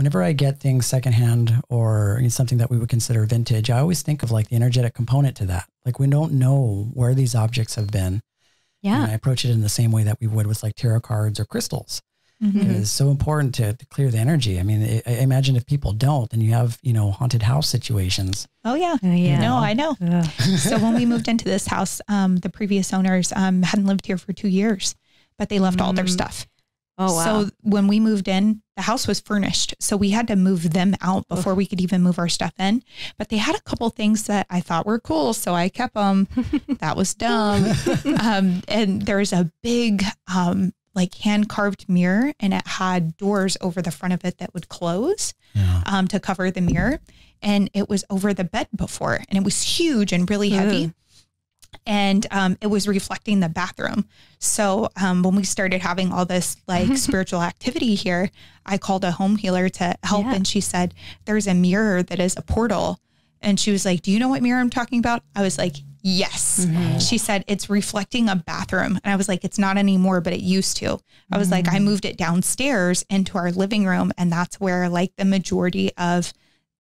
whenever I get things secondhand or something that we would consider vintage, I always think of like the energetic component to that. Like we don't know where these objects have been. Yeah. And I approach it in the same way that we would with like tarot cards or crystals. It is so important to clear the energy. I mean, I imagine if people don't, then you have, haunted house situations. Oh yeah. No, I know. So when we moved into this house, the previous owners hadn't lived here for 2 years, but they left all their stuff. Oh, wow. So when we moved in, the house was furnished. So we had to move them out before we could even move our stuff in. But they had a couple things that I thought were cool. So I kept them. That was dumb. And there's a big, like hand carved mirror, and it had doors over the front of it that would close to cover the mirror. And it was over the bed before, and it was huge and really heavy. And it was reflecting the bathroom. So when we started having all this like spiritual activity here, I called a home healer to help. And she said, there's a mirror that is a portal. And she was like, do you know what mirror I'm talking about? I was like, yes. She said, it's reflecting a bathroom. And I was like, it's not anymore, but it used to. I was like, I moved it downstairs into our living room. And that's where like the majority of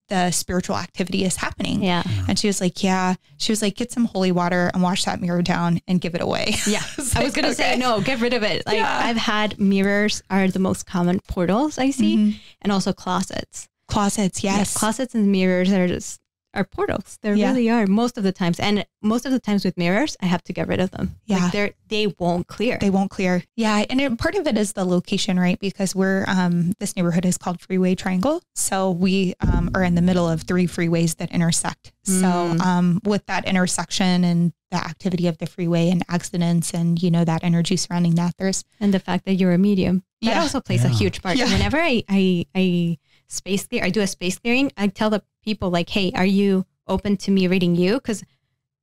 the spiritual activity is happening. Yeah. And she was like, yeah. She was like, get some holy water and wash that mirror down and give it away. Yeah. I was going to say, no, get rid of it. Like I've had mirrors are the most common portals I see, and also closets. Closets. Yes. Yeah, closets and mirrors are portals. They really are most of the times. And most of the times with mirrors, I have to get rid of them. Yeah. Like they won't clear. They won't clear. Yeah. And part of it is the location, right? Because we're, this neighborhood is called Freeway Triangle. So we are in the middle of 3 freeways that intersect. So with that intersection and the activity of the freeway and accidents and, that energy surrounding that, and the fact that you're a medium, that also plays a huge part. Yeah. Whenever I space clear, I do a space clearing, I tell the people like, hey, are you open to me reading you? Because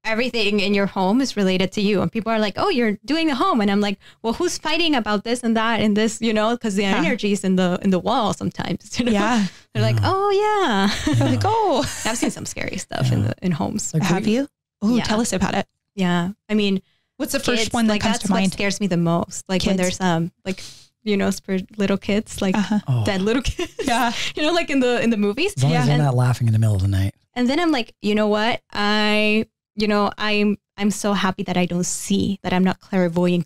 everything in your home is related to you. And people are like, oh, you're doing a home. And I'm like, well, who's fighting about this and that and this, because the energy is in the wall sometimes. Yeah. They're like, oh yeah. They're like, oh, I've seen some scary stuff in homes. Like, have you? Oh, tell us about it. Yeah. I mean, what's the first one that comes to mind? What scares me the most. Like kids. When there's for little kids, like dead little kids. Yeah. Like in the movies. As long as they're not laughing in the middle of the night. And then I'm like, you know what? I'm so happy that I don't see, that I'm not clairvoyant.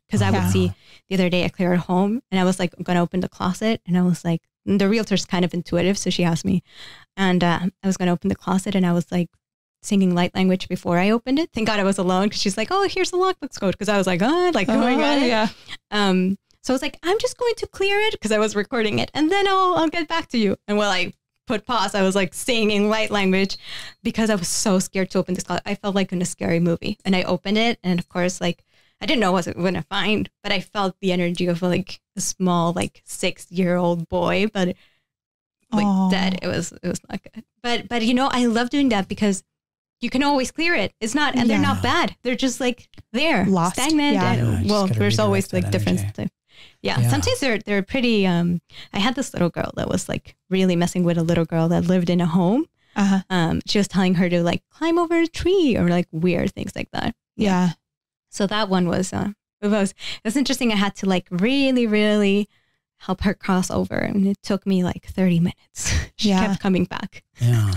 Because I would see the other day I cleared home and I was like, I'm going to open the closet. And I was like, the realtor's kind of intuitive. So she asked me and I was going to open the closet and I was like singing light language before I opened it. Thank God I was alone because she's like, oh, here's the lockbox code. Because I was like, going at it. Yeah. So I was like, I'm just going to clear it because I was recording it and then I'll get back to you. And while I put pause, I was like singing light language because I was so scared to open this closet. I felt like in a scary movie and I opened it. And of course, like, I didn't know what I was going to find, but I felt the energy of like a small, like 6-year-old boy, but like dead. It was not good. But I love doing that because you can always clear it. It's not, and they're not bad. They're just like there, lost, stagnant. Yeah. And, well, there's always like difference. Yeah. Sometimes they're pretty. I had this little girl that was like really messing with a little girl that lived in a home. She was telling her to like climb over a tree or like weird things like that. Yeah. So that one was it was interesting. I had to like really, really help her cross over, and it took me like 30 minutes. She kept coming back. Yeah.